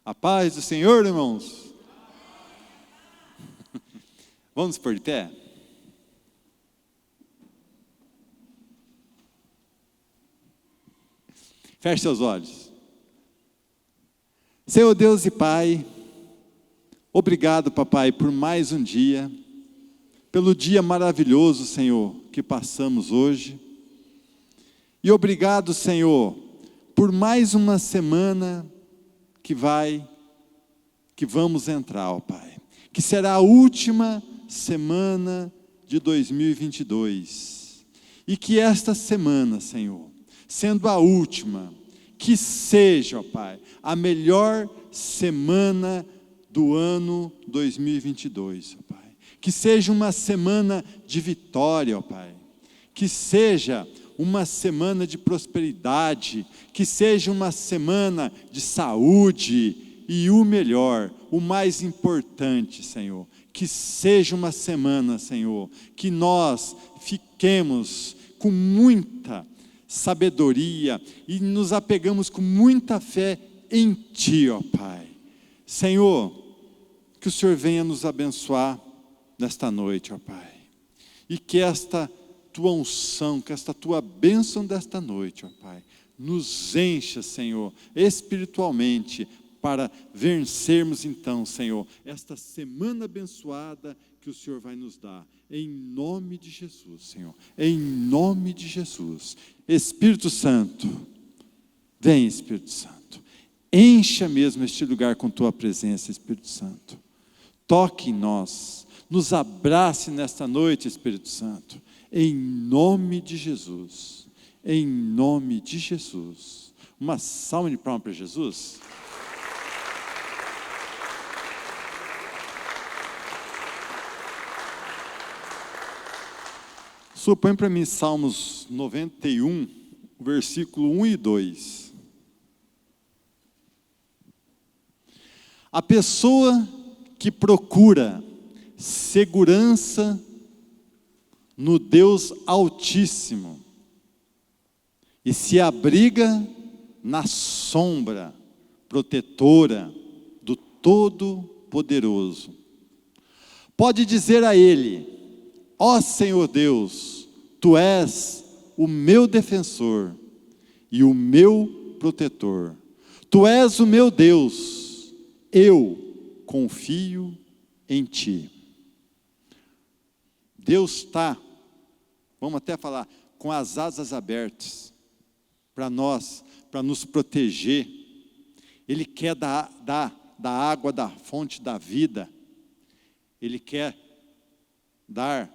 A paz do Senhor, irmãos. Vamos por de pé? Feche seus olhos. Senhor Deus e Pai, obrigado, papai, por mais um dia, pelo dia maravilhoso, Senhor, que passamos hoje. E obrigado, Senhor, por mais uma semana que vamos entrar, ó Pai. Que será a última semana de 2022. E que esta semana, Senhor, sendo a última, que seja, ó Pai, a melhor semana do ano 2022, ó Pai. Que seja uma semana de vitória, ó Pai. Que seja uma semana de prosperidade, que seja uma semana de saúde e o melhor, o mais importante, Senhor, que seja uma semana, Senhor, que nós fiquemos com muita sabedoria e nos apegamos com muita fé em Ti, ó Pai. Senhor, que o Senhor venha nos abençoar nesta noite, ó Pai, e que esta Tua unção, que esta Tua bênção desta noite, ó Pai, nos encha, Senhor, espiritualmente, para vencermos então, Senhor, esta semana abençoada que o Senhor vai nos dar, em nome de Jesus, Senhor, em nome de Jesus. Espírito Santo, vem, Espírito Santo, encha mesmo este lugar com Tua presença, Espírito Santo, toque em nós, nos abrace nesta noite, Espírito Santo, em nome de Jesus, em nome de Jesus. Uma salva de palmas para Jesus. Põe para mim Salmos 91, versículo 1 e 2. A pessoa que procura segurança no Deus Altíssimo e se abriga na sombra protetora do Todo-Poderoso, pode dizer a Ele: ó Senhor Deus, Tu és o meu defensor e o meu protetor. Tu és o meu Deus, eu confio em Ti. Deus está, vamos até falar, com as asas abertas para nós, para nos proteger. Ele quer dar da água da fonte da vida. Ele quer dar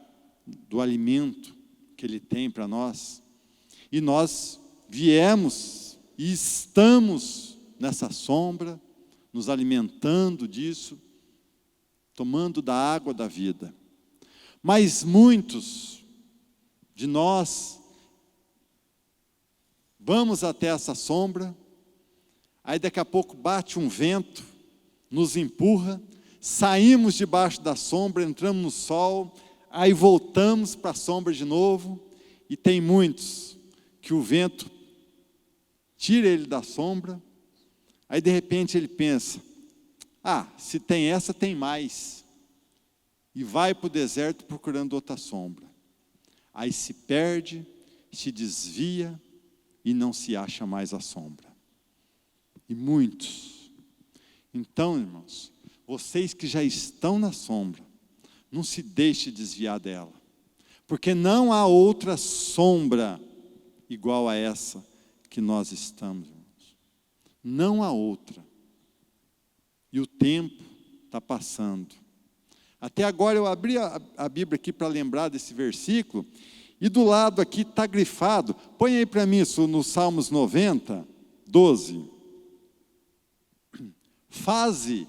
do alimento que Ele tem para nós. E nós viemos e estamos nessa sombra, nos alimentando disso, tomando da água da vida. Mas muitos de nós vamos até essa sombra, aí daqui a pouco bate um vento, nos empurra, saímos debaixo da sombra, entramos no sol, aí voltamos para a sombra de novo, e tem muitos que o vento tira ele da sombra, aí de repente ele pensa: se tem essa, tem mais. E vai para o deserto procurando outra sombra. Aí se perde, se desvia e não se acha mais a sombra. E muitos. Então, irmãos, vocês que já estão na sombra, não se deixe desviar dela. Porque não há outra sombra igual a essa que nós estamos, irmãos. Não há outra. E o tempo está passando. Até agora eu abri a Bíblia aqui para lembrar desse versículo, e do lado aqui está grifado, põe aí para mim isso no Salmos 90, 12. Faze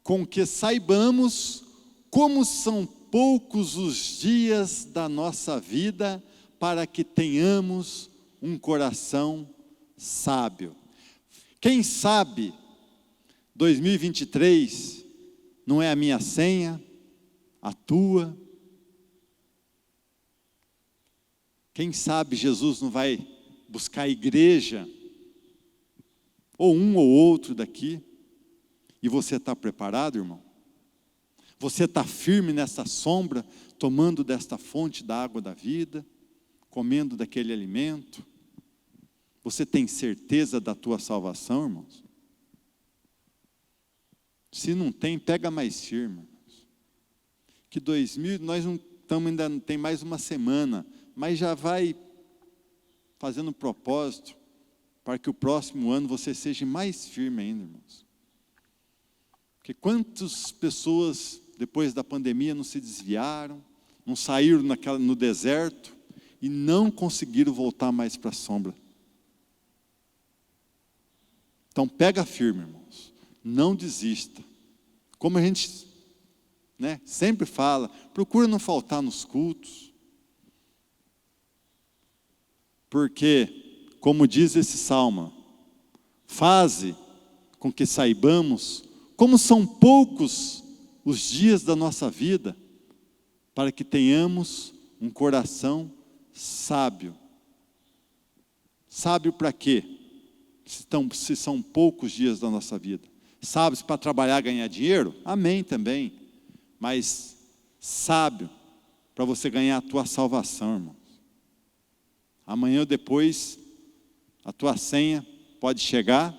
com que saibamos como são poucos os dias da nossa vida, para que tenhamos um coração sábio. Quem sabe 2023 não é a minha senha, a tua. Quem sabe Jesus não vai buscar a igreja, ou um ou outro daqui, E você está preparado, irmão? Você está firme nessa sombra, tomando desta fonte da água da vida, comendo daquele alimento? Você tem certeza da tua salvação, irmãos? Se não tem, pega mais firme, irmãos. Que 2000, nós não estamos, ainda não tem mais uma semana, mas já vai fazendo um propósito para que o próximo ano você seja mais firme ainda, irmãos. Porque quantas pessoas, depois da pandemia, não se desviaram, não saíram no deserto e não conseguiram voltar mais para a sombra. Então pega firme, irmãos, não desista. Como a gente sempre fala, procura não faltar nos cultos. Porque, como diz esse salmo, faze com que saibamos como são poucos os dias da nossa vida, para que tenhamos um coração sábio. Sábio para quê? Se são poucos dias da nossa vida. Sábios para trabalhar e ganhar dinheiro? Amém também. Mas sábio para você ganhar a tua salvação, irmão. Amanhã ou depois, a tua senha pode chegar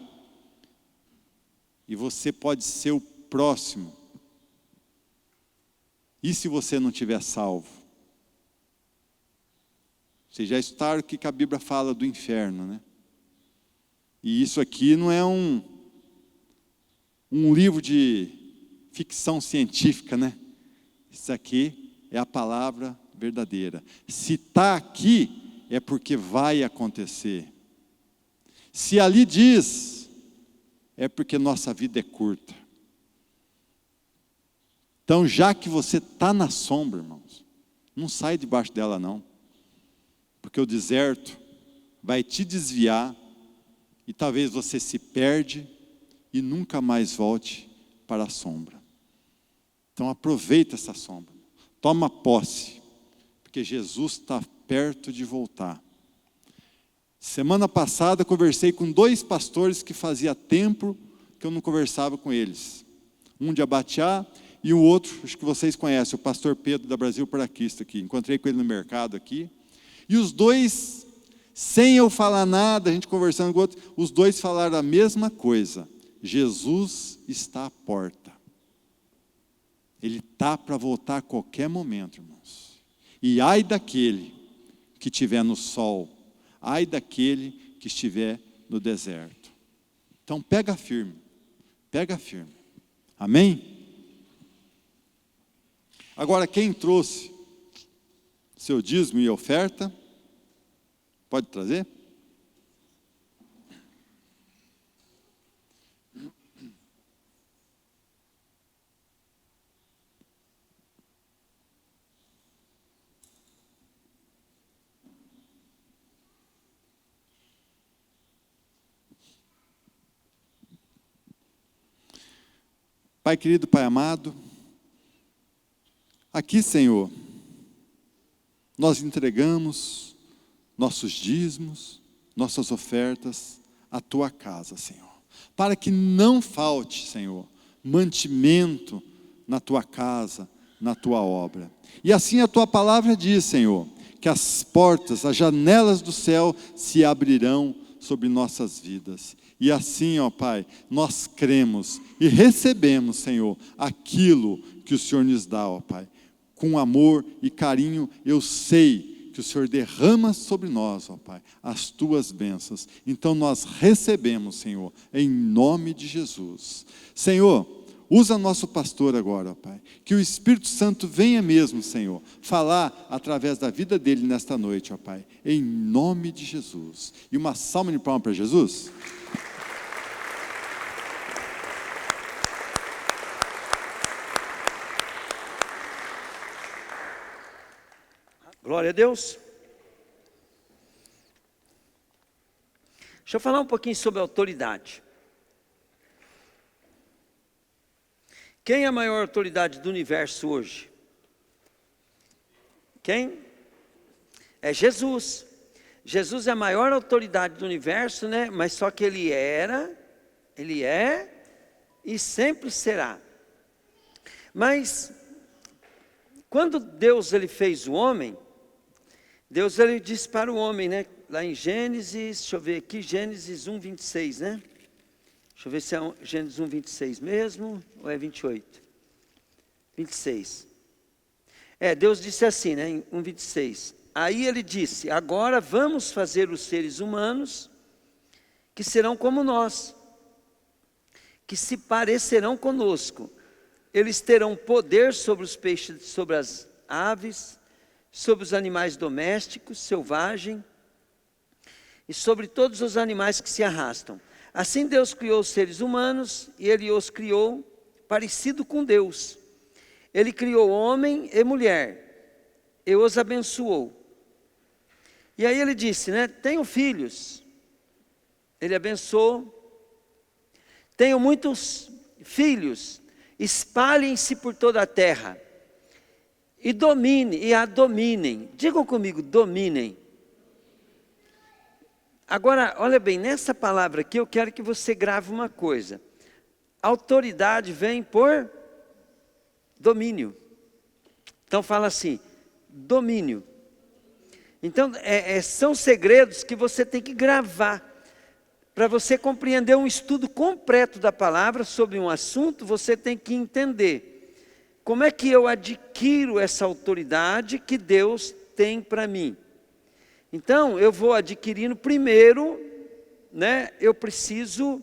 e você pode ser o próximo. E se você não tiver salvo? Vocês já escutaram o que a Bíblia fala do inferno, né? E isso aqui não é um livro de ficção científica, né? Isso aqui é a palavra verdadeira. Se está aqui, é porque vai acontecer. Se ali diz, é porque nossa vida é curta. Então, já que você está na sombra, irmãos, não sai debaixo dela não. Porque o deserto vai te desviar e talvez você se perde e nunca mais volte para a sombra. Então aproveita essa sombra, toma posse, porque Jesus está perto de voltar. Semana passada conversei com 2 pastores que fazia tempo que eu não conversava com eles. Um de Abatiá e o outro, acho que vocês conhecem, o pastor Pedro da Brasil para Cristo aqui. Encontrei com ele no mercado aqui. E os 2, sem eu falar nada, a gente conversando com o outro, os 2 falaram a mesma coisa. Jesus está à porta. Ele está para voltar a qualquer momento, irmãos. E ai daquele que estiver no sol, ai daquele que estiver no deserto. Então pega firme, pega firme. Amém? Agora quem trouxe seu dízimo e oferta, pode trazer? Pai querido, Pai amado, aqui, Senhor, nós entregamos nossos dízimos, nossas ofertas à Tua casa, Senhor. Para que não falte, Senhor, mantimento na Tua casa, na Tua obra. E assim a Tua palavra diz, Senhor, que as portas, as janelas do céu se abrirão sobre nossas vidas. E assim, ó Pai, nós cremos e recebemos, Senhor, aquilo que o Senhor nos dá, ó Pai. Com amor e carinho, eu sei que o Senhor derrama sobre nós, ó Pai, as Tuas bênçãos. Então nós recebemos, Senhor, em nome de Jesus. Senhor, usa nosso pastor agora, ó Pai. Que o Espírito Santo venha mesmo, Senhor, falar através da vida dele nesta noite, ó Pai. Em nome de Jesus. E uma salva de palmas para Jesus. Glória a Deus. Deixa eu falar um pouquinho sobre autoridade. Quem é a maior autoridade do universo hoje? Quem? É Jesus. Jesus é a maior autoridade do universo, né? Mas só que ele é e sempre será. Mas quando Deus ele fez o homem, Deus ele disse para o homem, né? Lá em Gênesis, deixa eu ver aqui, Gênesis 1, 26, né? Deixa eu ver se é Gênesis 1, 26 mesmo, ou é 28? 26. Deus disse assim, né? Em 1, 26. Aí ele disse, agora vamos fazer os seres humanos que serão como nós, que se parecerão conosco. Eles terão poder sobre os peixes, sobre as aves, sobre os animais domésticos, selvagens, e sobre todos os animais que se arrastam. Assim Deus criou os seres humanos, e Ele os criou parecido com Deus. Ele criou homem e mulher, e os abençoou. E aí ele disse, né, tenho filhos. Ele abençoou. Tenho muitos filhos, espalhem-se por toda a terra. E a dominem. Digam comigo, dominem. Agora, olha bem, nessa palavra aqui eu quero que você grave uma coisa. Autoridade vem por domínio. Então fala assim, domínio. Então, são segredos que você tem que gravar. Para você compreender um estudo completo da palavra sobre um assunto, você tem que entender como é que eu adquiro essa autoridade que Deus tem para mim. Então, eu vou adquirindo primeiro, né? Eu preciso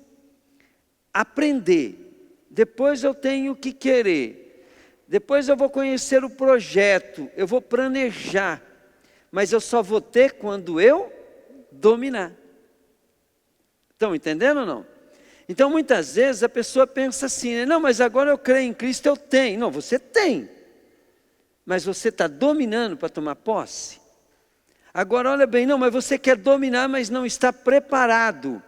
aprender. Depois eu tenho que querer. Depois eu vou conhecer o projeto, eu vou planejar. Mas eu só vou ter quando eu dominar. Estão entendendo ou não? Então muitas vezes a pessoa pensa assim, né? Não, mas agora eu creio em Cristo, eu tenho. Não, você tem. Mas você está dominando para tomar posse? Agora olha bem, não, mas você quer dominar, mas não está preparado.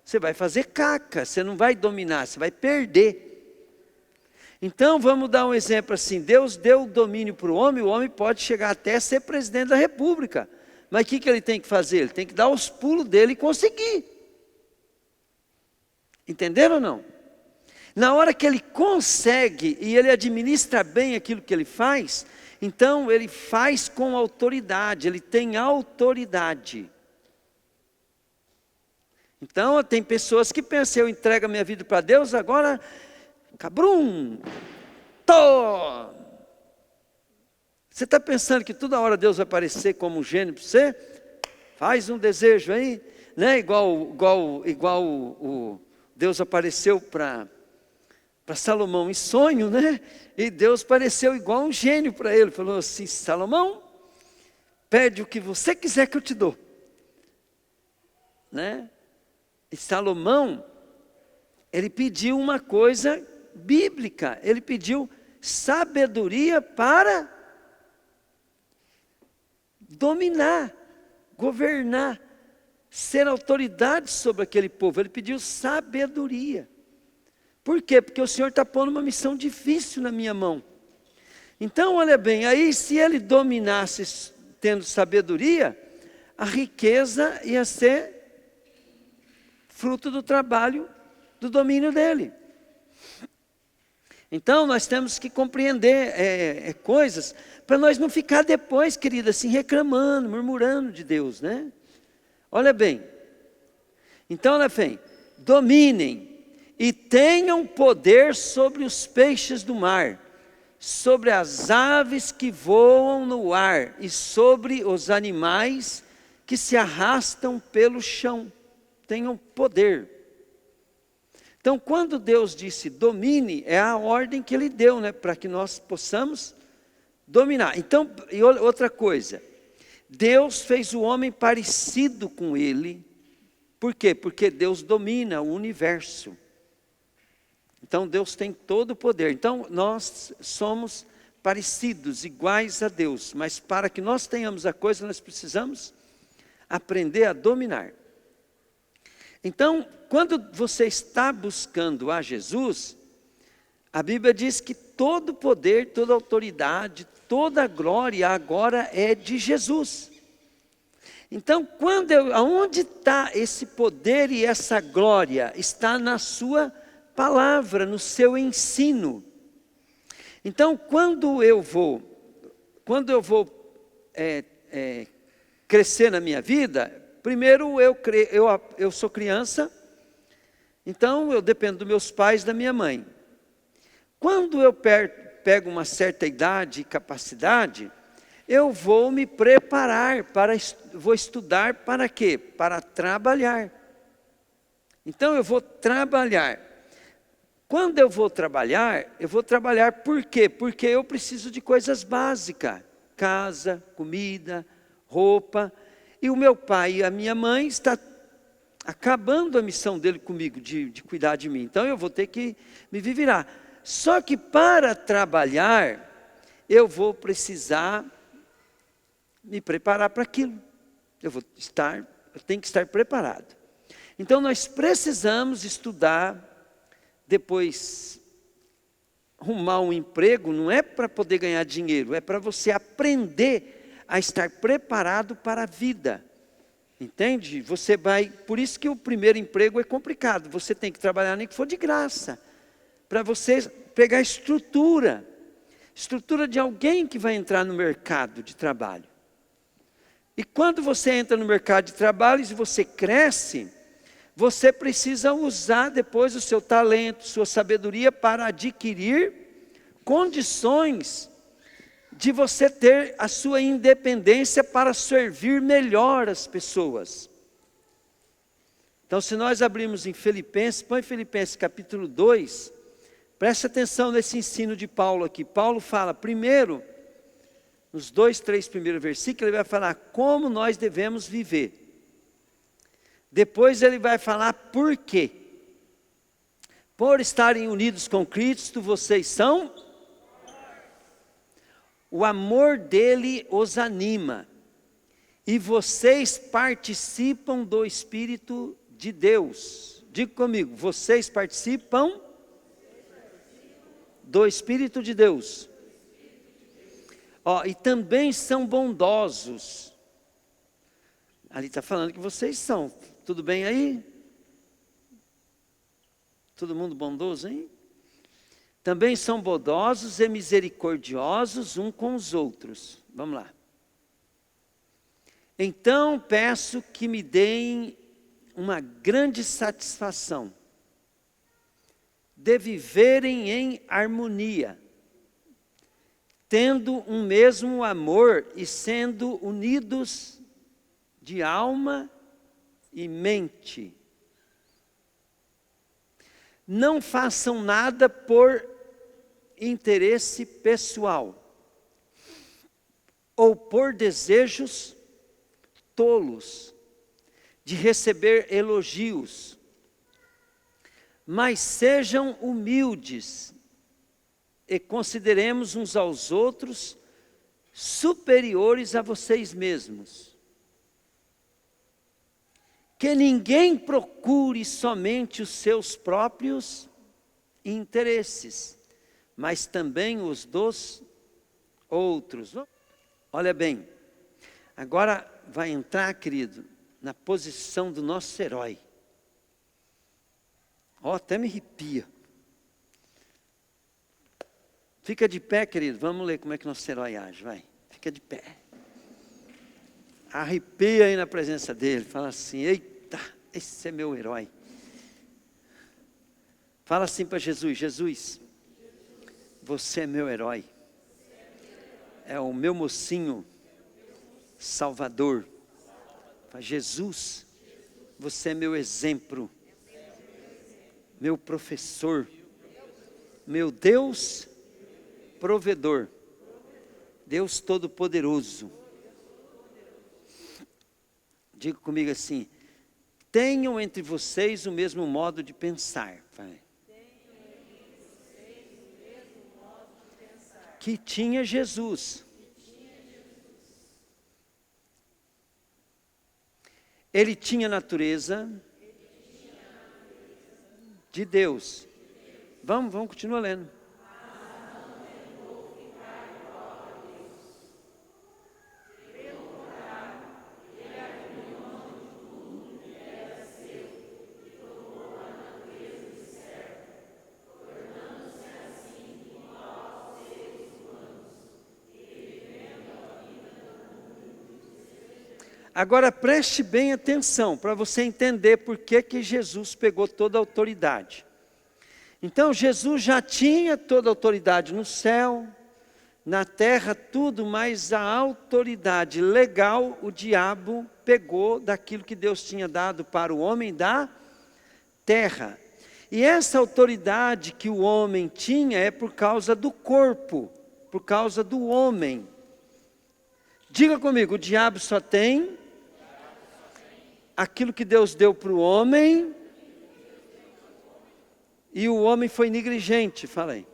Você vai fazer caca, você não vai dominar, você vai perder. Então vamos dar um exemplo assim, Deus deu o domínio para o homem pode chegar até ser presidente da república. Mas o que ele tem que fazer? Ele tem que dar os pulos dele e conseguir. Entenderam ou não? Na hora que ele consegue e ele administra bem aquilo que ele faz, então ele faz com autoridade, ele tem autoridade. Então tem pessoas que pensam, eu entrego a minha vida para Deus, agora, cabrum, tô. Você está pensando que toda hora Deus vai aparecer como um gênio para você? Faz um desejo aí, né? Igual o Deus apareceu para Salomão em sonho, né? E Deus apareceu igual um gênio para ele. Falou assim, Salomão, pede o que você quiser que eu te dou. Né? E Salomão, ele pediu uma coisa bíblica. Ele pediu sabedoria para dominar, governar, ser autoridade sobre aquele povo. Ele pediu sabedoria. Por quê? Porque o Senhor está pondo uma missão difícil na minha mão. Então, olha bem, aí se ele dominasse tendo sabedoria, a riqueza ia ser fruto do trabalho, do domínio dele. Então, nós temos que compreender coisas, para nós não ficar depois, querida, assim, reclamando, murmurando de Deus, né? Olha bem, então, olha bem, dominem e tenham poder sobre os peixes do mar, sobre as aves que voam no ar e sobre os animais que se arrastam pelo chão. Tenham poder. Então, quando Deus disse domine, é a ordem que Ele deu, né, para que nós possamos dominar. Então, e outra coisa, Deus fez o homem parecido com Ele. Por quê? Porque Deus domina o universo. Então Deus tem todo o poder. Então nós somos parecidos, iguais a Deus. Mas para que nós tenhamos a coisa, nós precisamos aprender a dominar. Então, quando você está buscando a Jesus, a Bíblia diz que todo poder, toda autoridade, toda a glória agora é de Jesus. Então, aonde está esse poder e essa glória? Está na sua palavra, no seu ensino. Então, quando eu vou crescer na minha vida, primeiro eu sou criança, então eu dependo dos meus pais e da minha mãe. Quando eu pego uma certa idade e capacidade, eu vou me preparar, vou estudar para quê? Para trabalhar. Então eu vou trabalhar. Quando eu vou trabalhar por quê? Porque eu preciso de coisas básicas. Casa, comida, roupa. E o meu pai e a minha mãe estão acabando a missão dele comigo, de cuidar de mim. Então eu vou ter que me virar. Só que para trabalhar, eu vou precisar me preparar para aquilo. Eu tenho que estar preparado. Então nós precisamos estudar, depois arrumar um emprego, não é para poder ganhar dinheiro, é para você aprender a estar preparado para a vida. Entende? Por isso que o primeiro emprego é complicado, você tem que trabalhar nem que for de graça, para você pegar estrutura de alguém que vai entrar no mercado de trabalho. E quando você entra no mercado de trabalho e você cresce, você precisa usar depois o seu talento, sua sabedoria para adquirir condições de você ter a sua independência para servir melhor as pessoas. Então, se nós abrirmos em Filipenses, põe Filipenses capítulo 2, preste atenção nesse ensino de Paulo aqui. Paulo fala primeiro, nos 2, 3 primeiros versículos, ele vai falar como nós devemos viver. Depois ele vai falar por quê. Por estarem unidos com Cristo, vocês são. O amor dele os anima. E vocês participam do Espírito de Deus. Diga comigo, vocês participam do Espírito de Deus. E também são bondosos. Ali está falando que vocês são. Tudo bem aí? Todo mundo bondoso, hein? Também são bondosos e misericordiosos uns com os outros. Vamos lá. Então peço que me deem uma grande satisfação de viverem em harmonia, tendo um mesmo amor e sendo unidos de alma e mente. Não façam nada por interesse pessoal ou por desejos tolos de receber elogios, mas sejam humildes e consideremos uns aos outros superiores a vocês mesmos. Que ninguém procure somente os seus próprios interesses, mas também os dos outros. Olha bem, agora vai entrar, querido, na posição do nosso herói. Até me arrepia. Fica de pé, querido, vamos ler como é que nosso herói age, vai. Fica de pé. Arrepia aí na presença dele, fala assim, eita, esse é meu herói. Fala assim para Jesus, Jesus, você é meu herói. É o meu mocinho salvador. Fala, Jesus, você é meu exemplo, meu professor, meu Deus provedor, Deus todo-poderoso. Diga comigo assim, tenham entre vocês o mesmo modo de pensar. Vai. Que tinha Jesus. Ele tinha a natureza de Deus. Vamos continuar lendo. Agora preste bem atenção, para você entender por que Jesus pegou toda a autoridade. Então Jesus já tinha toda a autoridade no céu, na terra, tudo, mas a autoridade legal o diabo pegou daquilo que Deus tinha dado para o homem da terra. E essa autoridade que o homem tinha é por causa do corpo, por causa do homem. Diga comigo, o diabo só tem aquilo que Deus deu para o homem, e o homem foi negligente, falei.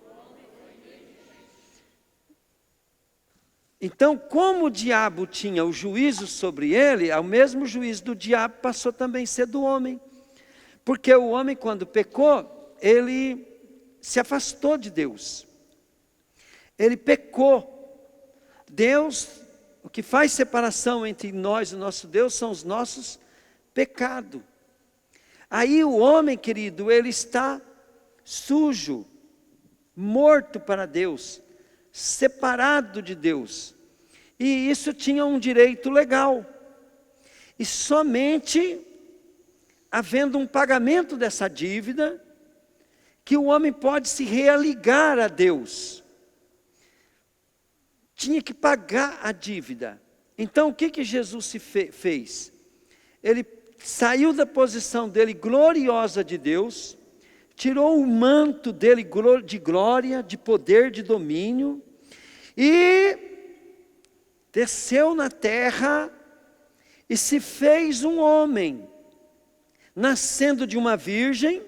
Então, como o diabo tinha o juízo sobre ele, o mesmo juízo do diabo passou também a ser do homem. Porque o homem, quando pecou, ele se afastou de Deus. Ele pecou. Deus, o que faz separação entre nós e o nosso Deus são os nossos pecados. Aí o homem, querido, ele está sujo, morto para Deus, separado de Deus. E isso tinha um direito legal. E somente havendo um pagamento dessa dívida, que o homem pode se realigar a Deus. Tinha que pagar a dívida. Então o que Jesus fez? Ele saiu da posição dele gloriosa de Deus, tirou o manto dele de glória, de poder, de domínio, e desceu na terra e se fez um homem, nascendo de uma virgem,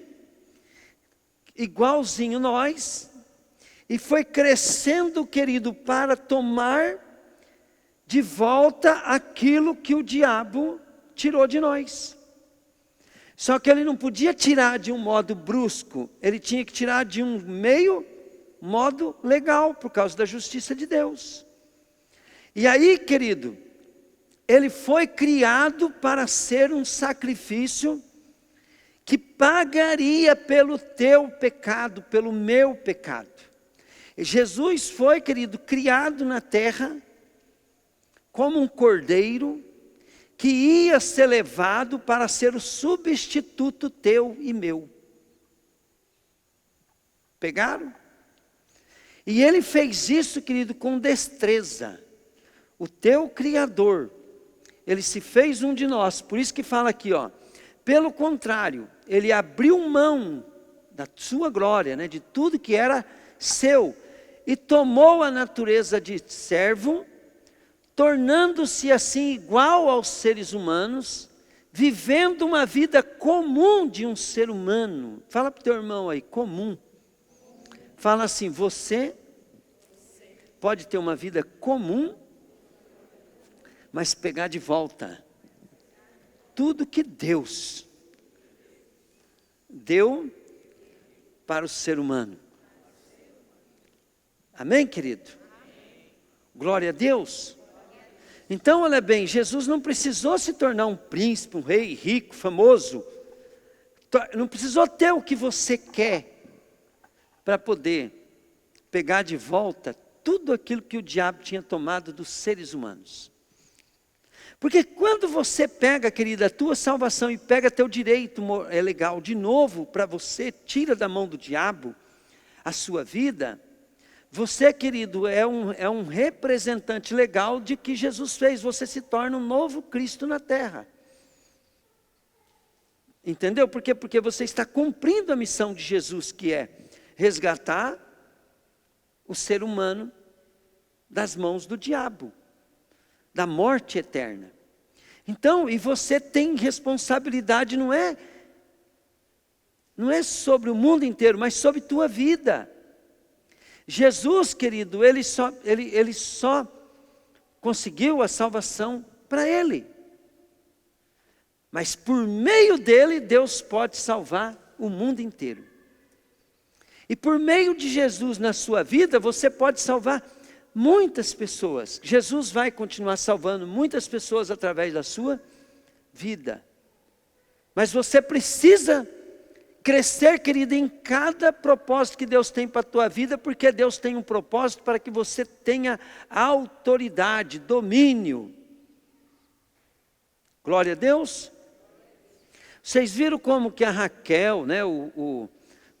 igualzinho nós, e foi crescendo, querido, para tomar de volta aquilo que o diabo tirou de nós. Só que ele não podia tirar de um modo brusco, ele tinha que tirar de um modo legal, por causa da justiça de Deus. E aí, querido, ele foi criado para ser um sacrifício que pagaria pelo teu pecado, pelo meu pecado. E Jesus foi, querido, criado na terra como um cordeiro que ia ser levado para ser o substituto teu e meu. Pegaram? E ele fez isso, querido, com destreza. O teu Criador, ele se fez um de nós. Por isso que fala aqui, ó. Pelo contrário, ele abriu mão da sua glória, né, de tudo que era seu, e tomou a natureza de servo, tornando-se assim igual aos seres humanos, vivendo uma vida comum de um ser humano. Fala para o teu irmão aí, comum. Fala assim, você pode ter uma vida comum, mas pegar de volta tudo que Deus deu para o ser humano. Amém, querido? Glória a Deus. Então, olha bem, Jesus não precisou se tornar um príncipe, um rei rico, famoso. Não precisou ter o que você quer para poder pegar de volta tudo aquilo que o diabo tinha tomado dos seres humanos. Porque quando você pega, querida, a tua salvação e pega teu direito legal de novo para você, tira da mão do diabo a sua vida, você, querido, é um representante legal de que Jesus fez. Você se torna um novo Cristo na terra. Entendeu? Por quê? Porque você está cumprindo a missão de Jesus, que é resgatar o ser humano das mãos do diabo, da morte eterna. Então, e você tem responsabilidade, não é sobre o mundo inteiro, mas sobre tua vida. Jesus, querido, ele só conseguiu a salvação para ele. Mas por meio dele, Deus pode salvar o mundo inteiro. E por meio de Jesus na sua vida, você pode salvar muitas pessoas. Jesus vai continuar salvando muitas pessoas através da sua vida. Mas você precisa crescer, querido, em cada propósito que Deus tem para a tua vida, porque Deus tem um propósito para que você tenha autoridade, domínio. Glória a Deus. Vocês viram como que a Raquel, né, o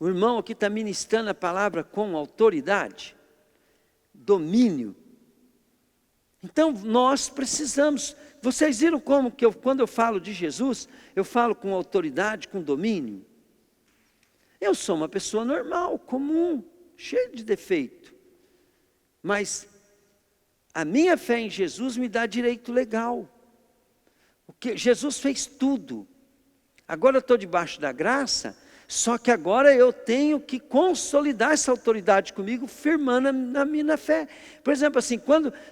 irmão aqui está ministrando a palavra com autoridade, domínio. Então nós precisamos. Vocês viram como que quando eu falo de Jesus, eu falo com autoridade, com domínio? Eu sou uma pessoa normal, comum, cheia de defeito. Mas a minha fé em Jesus me dá direito legal. Porque Jesus fez tudo. Agora eu estou debaixo da graça, só que agora eu tenho que consolidar essa autoridade comigo, firmando na minha fé. Por exemplo, assim,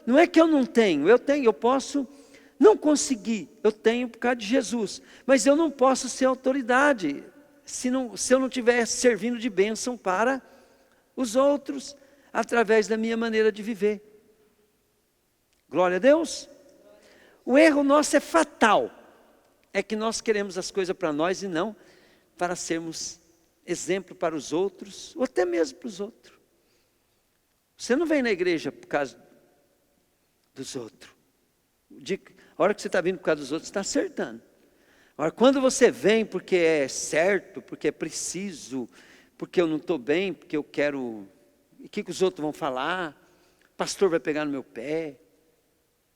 não é que eu não tenho, eu posso não conseguir, eu tenho por causa de Jesus, mas eu não posso ser autoridade, se eu não estiver servindo de bênção para os outros, através da minha maneira de viver. Glória a Deus. O erro nosso é fatal, é que nós queremos as coisas para nós e não para sermos exemplo para os outros, ou até mesmo para os outros. Você não vem na igreja por causa dos outros. A hora que você está vindo por causa dos outros, você está acertando. Agora, quando você vem porque é certo, porque é preciso, porque eu não estou bem, porque eu quero... O que os outros vão falar? O pastor vai pegar no meu pé.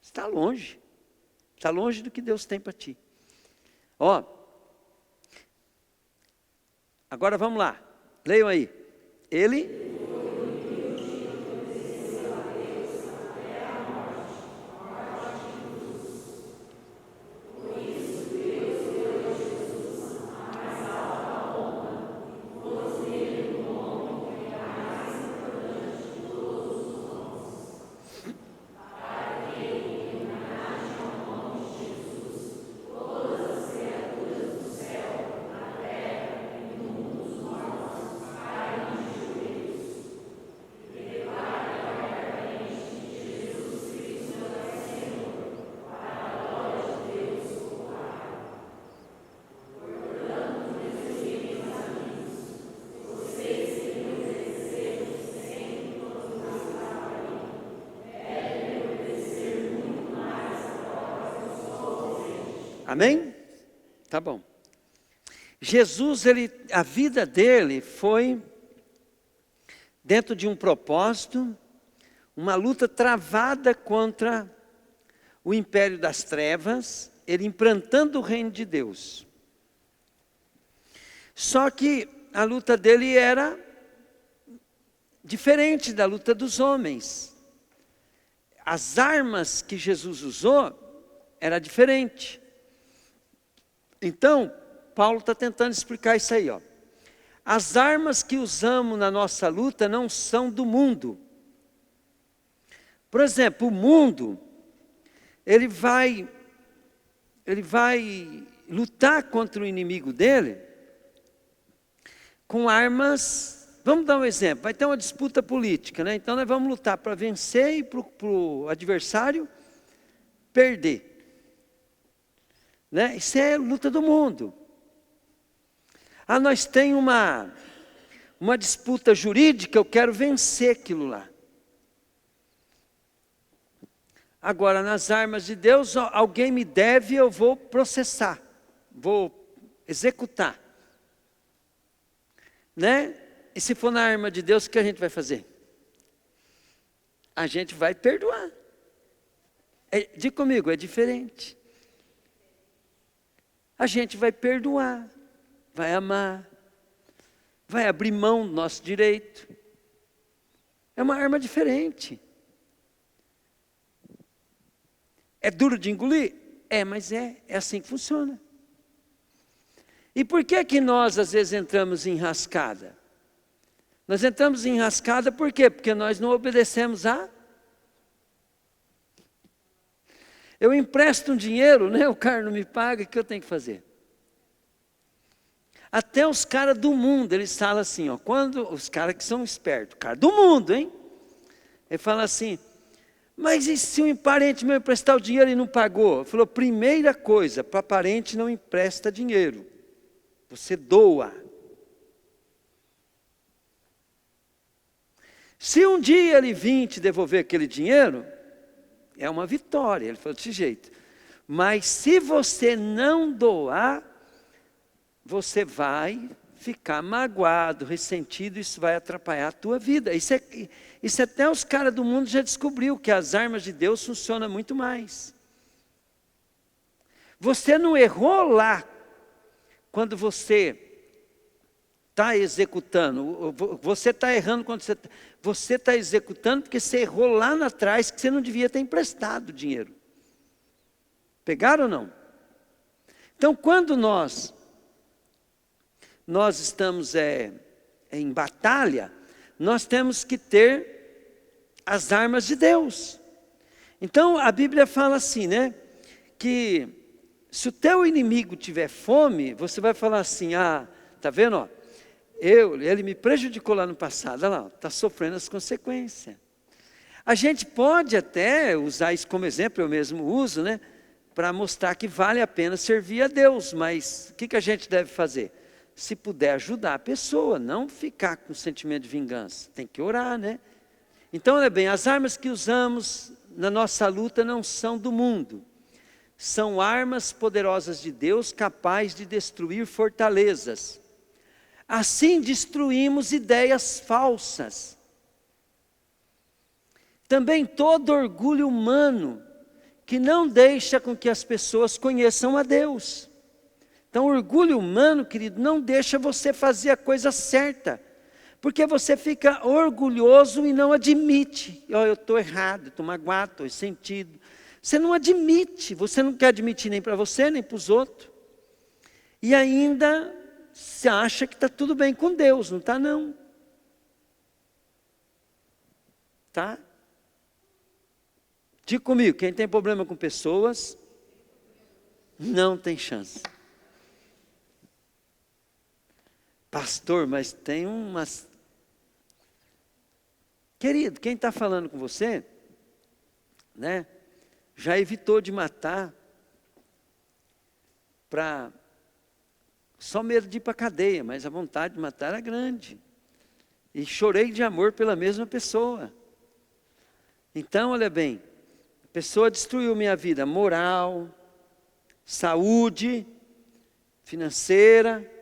Você está longe. Está longe do que Deus tem para ti. Ó, agora vamos lá, leiam aí. Ele Amém? Tá bom. Jesus, a vida dele foi dentro de um propósito, uma luta travada contra o império das trevas, ele implantando o reino de Deus. Só que a luta dele era diferente da luta dos homens. As armas que Jesus usou era diferente. Então, Paulo está tentando explicar isso aí, ó. As armas que usamos na nossa luta não são do mundo. Por exemplo, o mundo, ele vai lutar contra o inimigo dele com armas. Vamos dar um exemplo, vai ter uma disputa política, né? Então nós vamos lutar para vencer e para o adversário perder. Né? Isso é luta do mundo. Nós temos uma disputa jurídica, eu quero vencer aquilo lá. Agora, nas armas de Deus, alguém me deve, eu vou processar, vou executar. Né? E se for na arma de Deus, o que a gente vai fazer? A gente vai perdoar. Diga comigo, é diferente. A gente vai perdoar, vai amar, vai abrir mão do nosso direito. É uma arma diferente. É duro de engolir? Mas é assim que funciona. E por que nós às vezes entramos em enrascada? Nós entramos em enrascada por quê? Porque nós não obedecemos Eu empresto um dinheiro, né? O cara não me paga, o que eu tenho que fazer? Até os caras do mundo, eles falam assim, ó, quando os caras que são espertos, cara do mundo, hein? Ele fala assim, mas e se um parente meu emprestar o dinheiro e não pagou? Ele falou, primeira coisa, para parente não empresta dinheiro, você doa. Se um dia ele vir te devolver aquele dinheiro, é uma vitória. Ele falou desse jeito. Mas se você não doar, você vai ficar magoado, ressentido, isso vai atrapalhar a tua vida. Isso até os caras do mundo já descobriu, que as armas de Deus funcionam muito mais. Você não errou lá, quando você está executando. Você está errando quando você está executando, porque você errou lá atrás, que você não devia ter emprestado dinheiro. Pegaram ou não? Então, quando nós estamos em batalha, nós temos que ter as armas de Deus. Então, a Bíblia fala assim, né? Que se o teu inimigo tiver fome, você vai falar assim, tá vendo? Ó, ele me prejudicou lá no passado, olha lá, está sofrendo as consequências. A gente pode até usar isso como exemplo, eu mesmo uso, né? Para mostrar que vale a pena servir a Deus, mas o que a gente deve fazer? Se puder ajudar a pessoa, não ficar com sentimento de vingança, tem que orar, né? Então, olha bem, as armas que usamos na nossa luta não são do mundo, são armas poderosas de Deus, capazes de destruir fortalezas. Assim destruímos ideias falsas. Também todo orgulho humano, que não deixa com que as pessoas conheçam a Deus. Então, o orgulho humano, querido, não deixa você fazer a coisa certa, porque você fica orgulhoso e não admite. Eu estou errado, estou magoado, estou ressentido. Você não admite, você não quer admitir nem para você, nem para os outros. E ainda você acha que está tudo bem com Deus, não está não. Tá? Diga comigo, quem tem problema com pessoas, não tem chance. Pastor, mas tem umas... Querido, quem está falando com você, né, já evitou de matar, só medo de ir para a cadeia, mas a vontade de matar era grande. E chorei de amor pela mesma pessoa. Então, olha bem, a pessoa destruiu minha vida moral, saúde, financeira,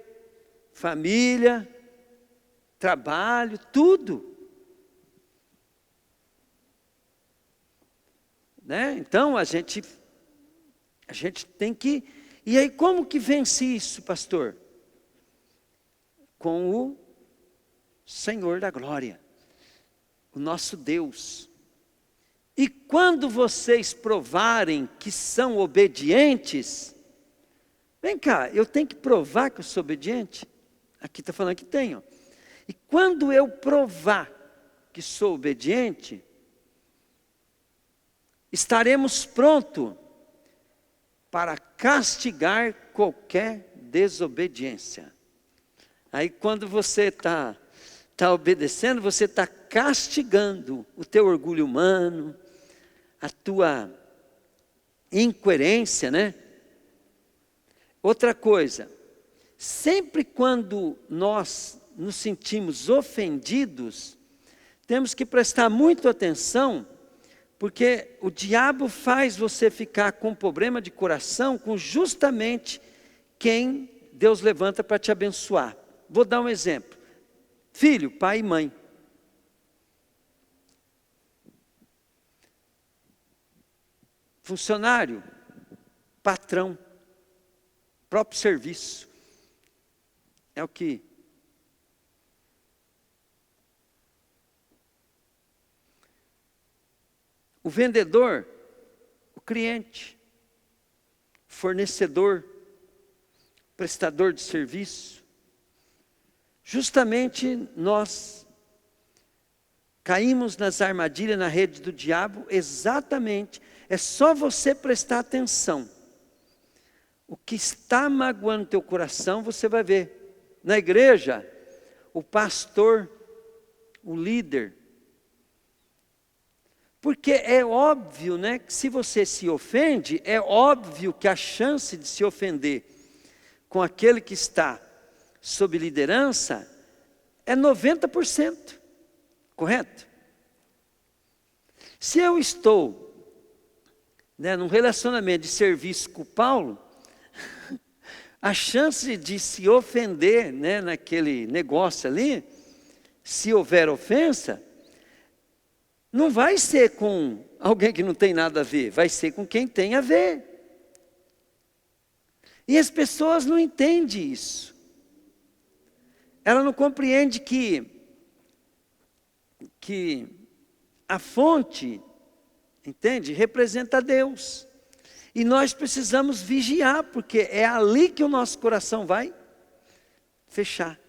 família, trabalho, tudo. Né? Então, a gente tem que... E aí, como que vence isso, pastor? Com o Senhor da glória, o nosso Deus. E quando vocês provarem que são obedientes, vem cá, eu tenho que provar que eu sou obediente? Aqui está falando que tenho. E quando eu provar que sou obediente, estaremos prontos para castigar qualquer desobediência. Aí quando você está obedecendo, você está castigando o teu orgulho humano, a tua incoerência, né? Outra coisa, sempre quando nós nos sentimos ofendidos, temos que prestar muito atenção, porque o diabo faz você ficar com problema de coração com justamente quem Deus levanta para te abençoar. Vou dar um exemplo. Filho, pai e mãe. Funcionário, patrão, próprio serviço. É o que... O vendedor, o cliente, fornecedor, prestador de serviço. Justamente nós caímos nas armadilhas, na rede do diabo, exatamente. É só você prestar atenção. O que está magoando teu coração, você vai ver. Na igreja, o pastor, o líder. Porque é óbvio, né, que se você se ofende, é óbvio que a chance de se ofender com aquele que está sob liderança é 90%. Correto? Se eu estou né, num relacionamento de serviço com o Paulo, a chance de se ofender, né, naquele negócio ali, se houver ofensa, não vai ser com alguém que não tem nada a ver, vai ser com quem tem a ver. E as pessoas não entendem isso. Ela não compreende que a fonte, entende, representa Deus. E nós precisamos vigiar, porque é ali que o nosso coração vai fechar,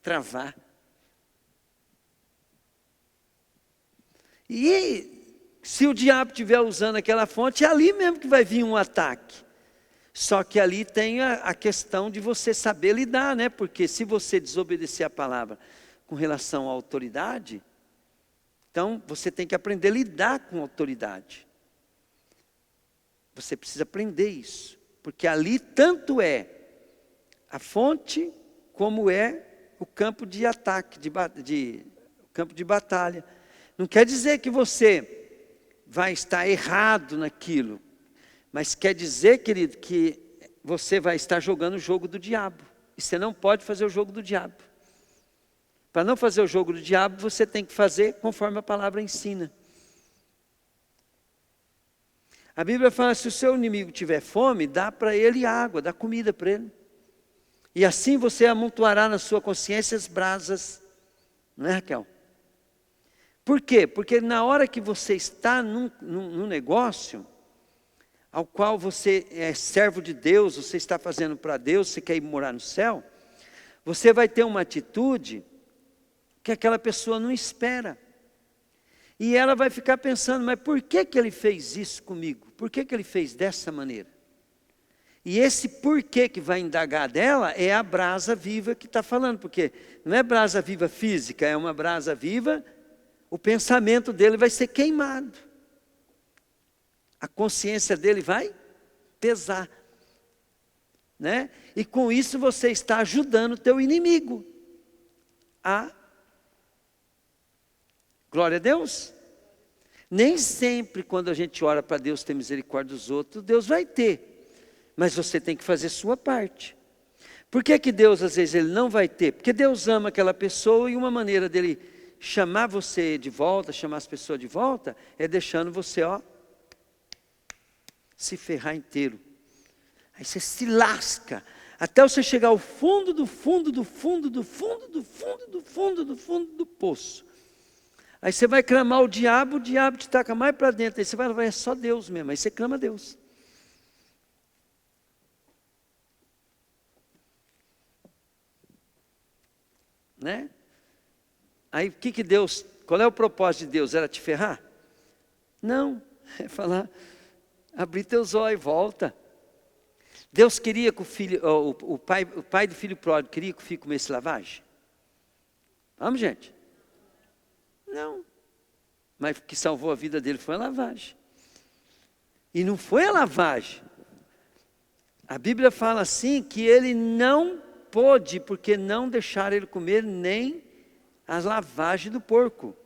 travar. E se o diabo estiver usando aquela fonte, é ali mesmo que vai vir um ataque. Só que ali tem a questão de você saber lidar, né? Porque se você desobedecer a palavra com relação à autoridade, então você tem que aprender a lidar com a autoridade. Você precisa aprender isso, porque ali tanto é a fonte, como é o campo de ataque, o campo de batalha. Não quer dizer que você vai estar errado naquilo, mas quer dizer, querido, que você vai estar jogando o jogo do diabo. E você não pode fazer o jogo do diabo. Para não fazer o jogo do diabo, você tem que fazer conforme a palavra ensina. A Bíblia fala, se o seu inimigo tiver fome, dá para ele água, dá comida para ele. E assim você amontoará na sua consciência as brasas. Não é, Raquel? Por quê? Porque na hora que você está num negócio, ao qual você é servo de Deus, você está fazendo para Deus, você quer ir morar no céu, você vai ter uma atitude que aquela pessoa não espera. E ela vai ficar pensando, mas por que ele fez isso comigo? Por que ele fez dessa maneira? E esse porquê que vai indagar dela é a brasa viva que está falando, porque não é brasa viva física, é uma brasa viva, o pensamento dele vai ser queimado. A consciência dele vai pesar. Né? E com isso você está ajudando o teu inimigo a... Glória a Deus. Nem sempre quando a gente ora para Deus ter misericórdia dos outros, Deus vai ter. Mas você tem que fazer sua parte. Por que Deus às vezes ele não vai ter? Porque Deus ama aquela pessoa e uma maneira dele chamar você de volta, chamar as pessoas de volta, é deixando você, se ferrar inteiro. Aí você se lasca, até você chegar ao fundo do fundo do fundo do fundo do fundo do fundo do fundo do poço. Aí você vai clamar o diabo te taca mais para dentro. Aí você vai, é só Deus mesmo. Aí você clama a Deus. Né? Aí o que Deus, qual é o propósito de Deus? Era te ferrar? Não, é falar, abrir teus olhos, volta. Deus queria que o filho, o pai do filho pródigo queria que o filho comesse lavagem? Vamos, gente? Não. Mas o que salvou a vida dele foi a lavagem. E não foi a lavagem. A Bíblia fala assim que ele não pôde, porque não deixaram ele comer nem as lavagens do porco.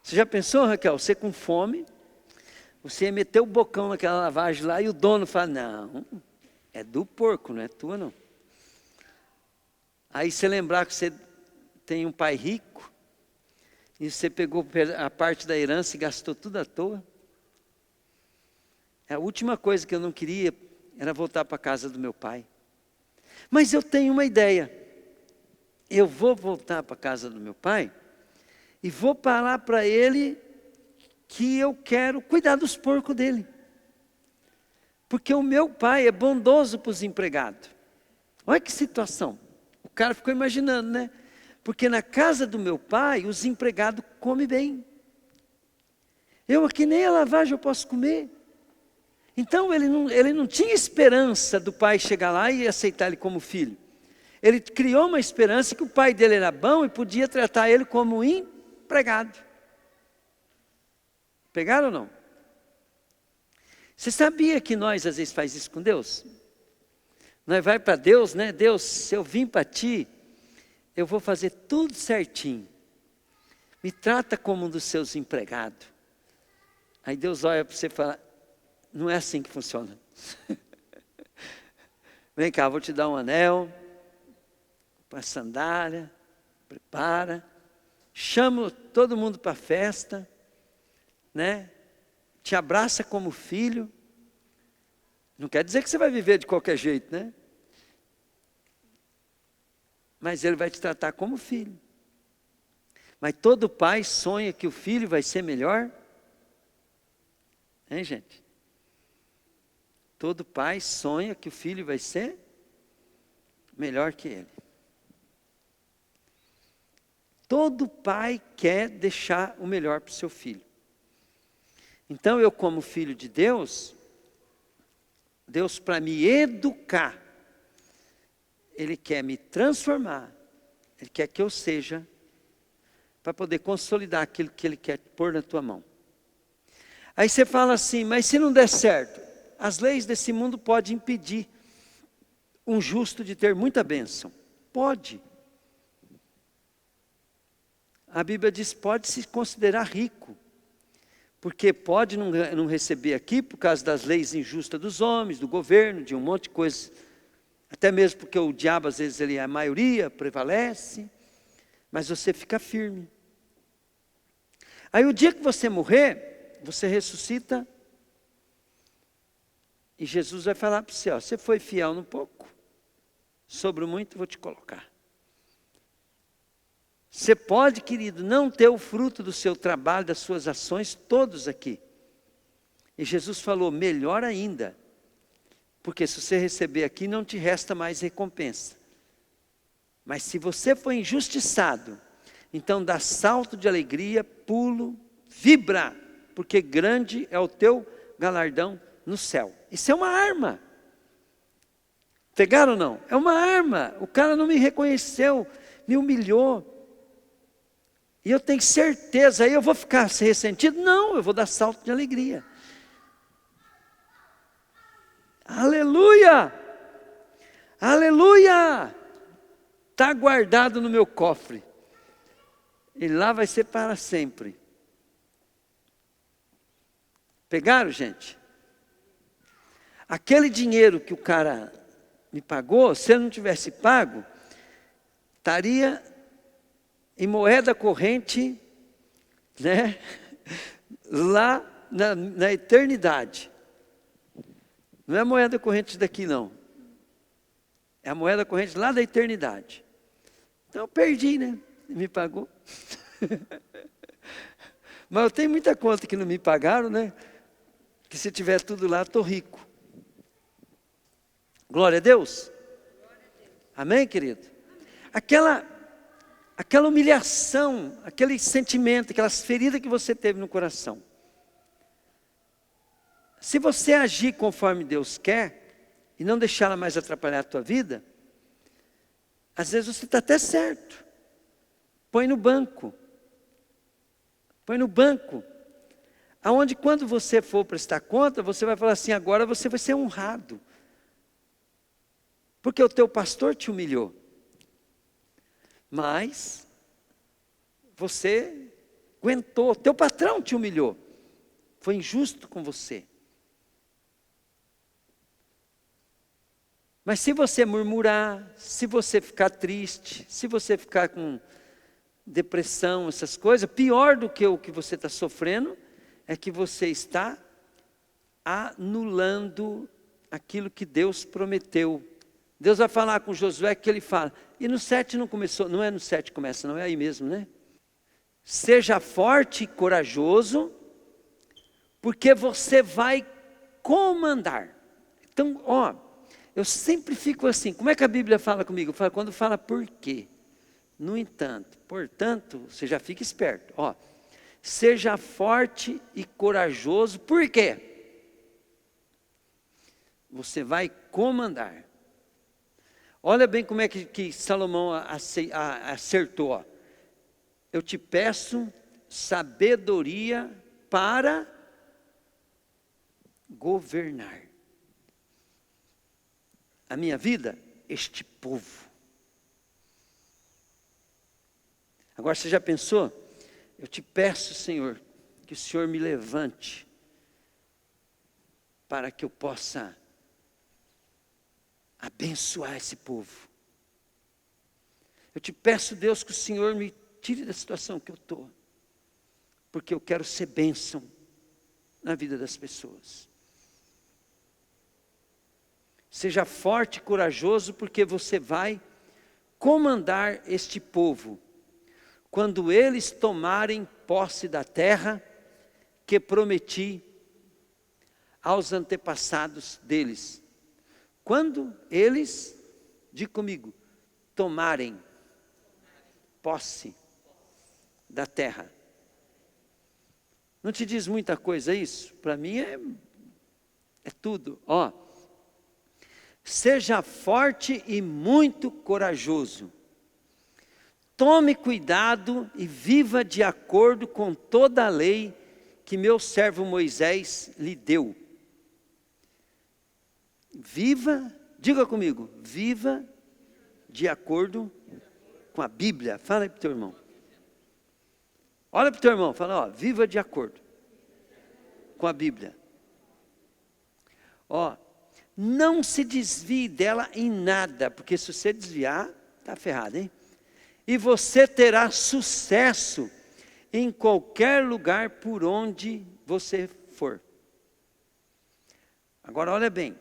Você já pensou, Raquel, você com fome, você ia meter o bocão naquela lavagem lá e o dono fala, não, é do porco, não é tua não. Aí você lembrar que você tem um pai rico, e você pegou a parte da herança e gastou tudo à toa. A última coisa que eu não queria era voltar para a casa do meu pai. Mas eu tenho uma ideia. Eu vou voltar para a casa do meu pai e vou falar para ele que eu quero cuidar dos porcos dele. Porque o meu pai é bondoso para os empregados. Olha que situação. O cara ficou imaginando, né? Porque na casa do meu pai, os empregados comem bem. Eu aqui nem a lavagem eu posso comer. Então ele não tinha esperança do pai chegar lá e aceitar ele como filho. Ele criou uma esperança que o pai dele era bom e podia tratar ele como empregado. Pegaram ou não? Você sabia que nós às vezes faz isso com Deus? Nós vai para Deus, né? Deus, se eu vim para ti, eu vou fazer tudo certinho. Me trata como um dos seus empregados. Aí Deus olha para você e fala, não é assim que funciona. Vem cá, vou te dar um anel, uma sandália, prepara, chamo todo mundo para a festa, né? Te abraça como filho. Não quer dizer que você vai viver de qualquer jeito, né? Mas ele vai te tratar como filho. Mas todo pai sonha que o filho vai ser melhor. Hein, gente? Todo pai sonha que o filho vai ser melhor que ele. Todo pai quer deixar o melhor para o seu filho. Então eu, como filho de Deus, Deus para me educar, Ele quer me transformar, Ele quer que eu seja, para poder consolidar aquilo que Ele quer pôr na tua mão. Aí você fala assim, mas se não der certo, as leis desse mundo podem impedir um justo de ter muita bênção. Pode. A Bíblia diz, pode se considerar rico. Porque pode não receber aqui por causa das leis injustas dos homens, do governo, de um monte de coisa. Até mesmo porque o diabo, às vezes, ele é a maioria, prevalece. Mas você fica firme. Aí o dia que você morrer, você ressuscita. E Jesus vai falar para você, ó, você foi fiel no pouco, sobre o muito vou te colocar. Você pode, querido, não ter o fruto do seu trabalho, das suas ações, todos aqui. E Jesus falou, melhor ainda, porque se você receber aqui, não te resta mais recompensa. Mas se você foi injustiçado, então dá salto de alegria, pulo, vibra, porque grande é o teu galardão no céu. Isso é uma arma. Pegaram ou não? É uma arma. O cara não me reconheceu, me humilhou. E eu tenho certeza, aí eu vou ficar ressentido? Não, eu vou dar salto de alegria. Aleluia! Aleluia! Está guardado no meu cofre. E lá vai ser para sempre. Pegaram, gente? Aquele dinheiro que o cara me pagou, se ele não tivesse pago, estaria em moeda corrente, né? Lá na eternidade. Não é a moeda corrente daqui, não. É a moeda corrente lá da eternidade. Então eu perdi, né? Me pagou. Mas eu tenho muita conta que não me pagaram, né? Que se tiver tudo lá, estou rico. Glória a Deus. Amém, querido? Aquela humilhação, aquele sentimento, aquelas feridas que você teve no coração. Se você agir conforme Deus quer, e não deixar ela mais atrapalhar a tua vida, às vezes você está até certo. Põe no banco. Põe no banco. Aonde quando você for prestar conta, você vai falar assim, agora você vai ser honrado. Porque o teu pastor te humilhou. Mas você aguentou, teu patrão te humilhou. Foi injusto com você. Mas se você murmurar, se você ficar triste, se você ficar com depressão, essas coisas, pior do que o que você está sofrendo, é que você está anulando aquilo que Deus prometeu. Deus vai falar com Josué que ele fala, e no 7 não começou, não é no 7 que começa, não é aí mesmo, né? Seja forte e corajoso, porque você vai comandar. Então, ó, eu sempre fico assim, como é que a Bíblia fala comigo? Quando fala por quê? No entanto, portanto, você já fica esperto. Ó, seja forte e corajoso, por quê? Você vai comandar. Olha bem como é que Salomão acertou. Ó. Eu te peço sabedoria para governar a minha vida, este povo. Agora você já pensou? Eu te peço, Senhor, que o Senhor me levante para que eu possa abençoar esse povo. Eu te peço, Deus, que o Senhor me tire da situação que eu estou, porque eu quero ser bênção na vida das pessoas. Seja forte e corajoso, porque você vai comandar este povo, quando eles tomarem posse da terra que prometi aos antepassados deles. Quando eles, diga comigo, tomarem posse da terra. Não te diz muita coisa isso? Para mim é tudo. Ó, seja forte e muito corajoso. Tome cuidado e viva de acordo com toda a lei que meu servo Moisés lhe deu. Viva, diga comigo, viva de acordo com a Bíblia. Fala aí para o teu irmão. Olha para o teu irmão, fala, ó, viva de acordo com a Bíblia. Ó, não se desvie dela em nada, porque se você desviar, está ferrado, hein? E você terá sucesso em qualquer lugar por onde você for. Agora olha bem,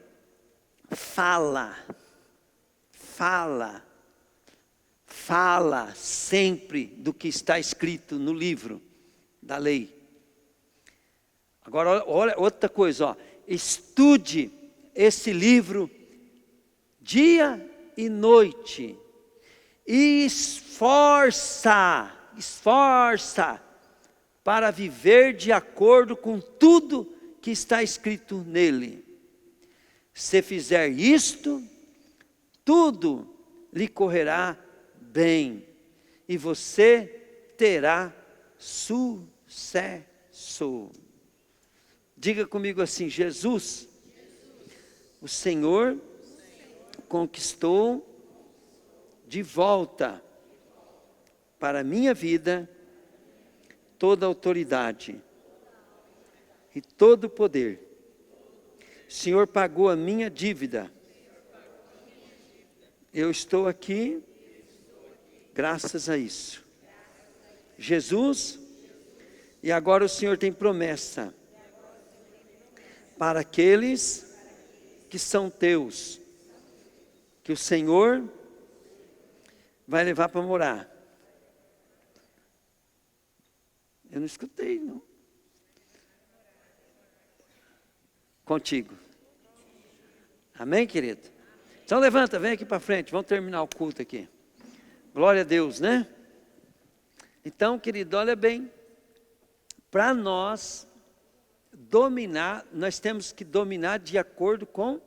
fala sempre do que está escrito no livro da lei. Agora olha outra coisa, ó, estude esse livro dia e noite, e esforça para viver de acordo com tudo que está escrito nele. Se fizer isto, tudo lhe correrá bem, e você terá sucesso. Diga comigo assim, Jesus, o Senhor conquistou de volta para a minha vida toda a autoridade e todo o poder. O Senhor pagou a minha dívida. Eu estou aqui graças a isso. Jesus, e agora o Senhor tem promessa para aqueles que são teus, que o Senhor vai levar para morar. Eu não escutei, não. Contigo. Amém, querido? Então levanta, vem aqui para frente, vamos terminar o culto aqui. Glória a Deus, né? Então, querido, olha bem, para nós dominar, nós temos que dominar de acordo com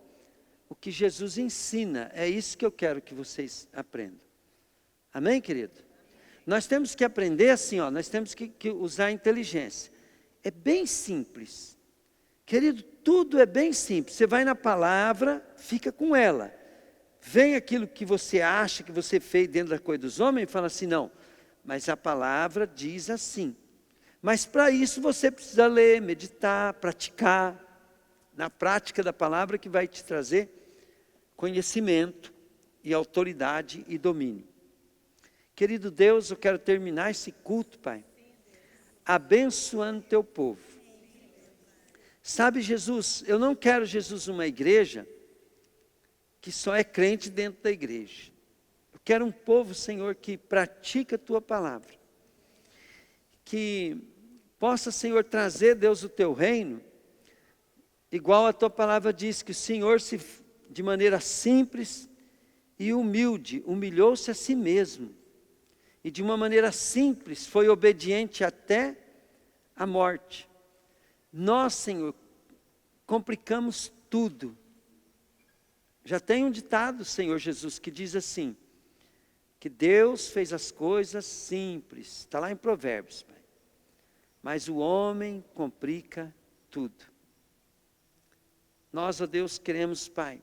o que Jesus ensina. É isso que eu quero que vocês aprendam. Amém, querido? Nós temos que aprender assim, ó, nós temos que usar a inteligência. É bem simples. Querido, tudo é bem simples. Você vai na palavra, fica com ela. Vem aquilo que você acha que você fez dentro da coisa dos homens e fala assim, não, mas a palavra diz assim. Mas para isso você precisa ler, meditar, praticar. Na prática da palavra que vai te trazer conhecimento e autoridade e domínio. Querido Deus, eu quero terminar esse culto, Pai, abençoando teu povo. Sabe, Jesus, eu não quero, Jesus, uma igreja que só é crente dentro da igreja. Eu quero um povo, Senhor, que pratica a tua palavra. Que possa, Senhor, trazer, Deus, o teu reino, igual a tua palavra diz, que o Senhor, de maneira simples e humilde, humilhou-se a si mesmo. E de uma maneira simples, foi obediente até a morte. Nós, Senhor, complicamos tudo. Já tem um ditado, Senhor Jesus, que diz assim, que Deus fez as coisas simples. Está lá em Provérbios, Pai. Mas o homem complica tudo. Nós, ó Deus, queremos, Pai,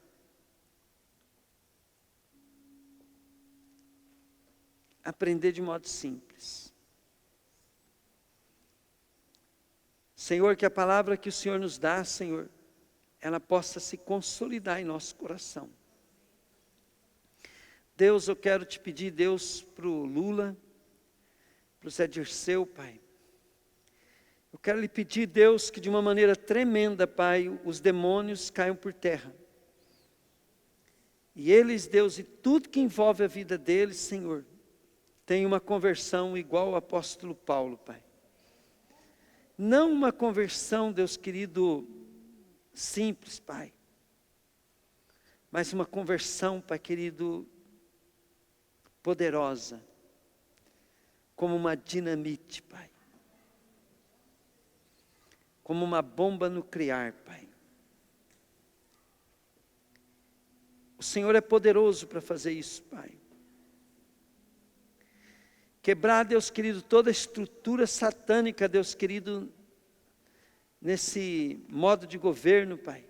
aprender de modo simples. Senhor, que a palavra que o Senhor nos dá, Senhor, ela possa se consolidar em nosso coração. Deus, eu quero te pedir, Deus, para o Lula, para o Zé Dirceu, Pai. Eu quero lhe pedir, Deus, que de uma maneira tremenda, Pai, os demônios caiam por terra. E eles, Deus, e tudo que envolve a vida deles, Senhor, tem uma conversão igual ao apóstolo Paulo, Pai. Não uma conversão, Deus querido, simples, Pai. Mas uma conversão, Pai querido, poderosa. Como uma dinamite, Pai. Como uma bomba nuclear, Pai. O Senhor é poderoso para fazer isso, Pai. Quebrar, Deus querido, toda a estrutura satânica, Deus querido, nesse modo de governo, Pai.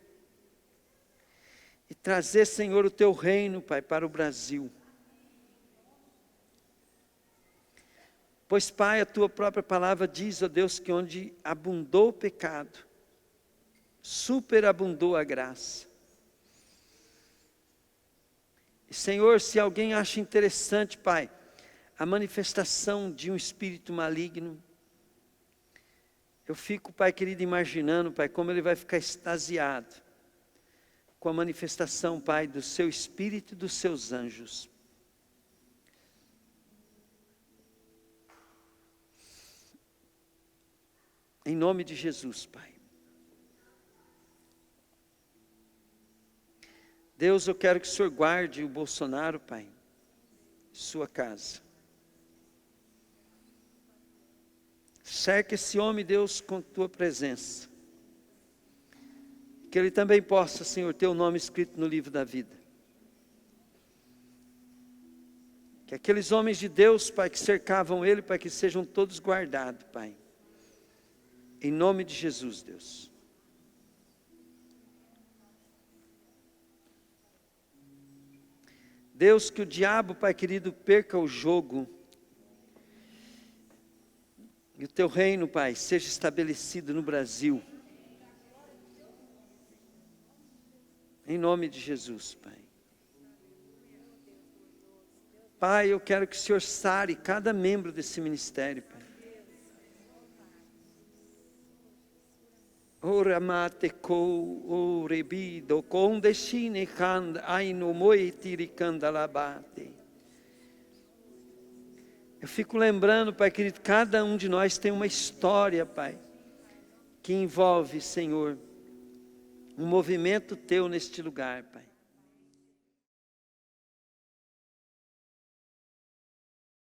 E trazer, Senhor, o Teu reino, Pai, para o Brasil. Pois, Pai, a Tua própria palavra diz, ó Deus, que onde abundou o pecado, superabundou a graça. E, Senhor, se alguém acha interessante, Pai, a manifestação de um espírito maligno, eu fico, Pai querido, imaginando, Pai, como ele vai ficar extasiado com a manifestação, Pai, do Seu Espírito e dos Seus anjos. Em nome de Jesus, Pai. Deus, eu quero que o Senhor guarde o Bolsonaro, Pai, sua casa. Cerca esse homem, Deus, com Tua presença. Que ele também possa, Senhor, ter o nome escrito no livro da vida. Que aqueles homens de Deus, Pai, que cercavam ele, Pai, que sejam todos guardados, Pai. Em nome de Jesus, Deus. Deus, que o diabo, Pai querido, perca o jogo. E o Teu reino, Pai, seja estabelecido no Brasil. Em nome de Jesus, Pai. Pai, eu quero que o Senhor sare cada membro desse ministério, Pai. Ora mate ko o rebido com destine kand aino moitiri kandalabate. Eu fico lembrando, Pai querido, cada um de nós tem uma história, Pai, que envolve, Senhor, um movimento Teu neste lugar, Pai.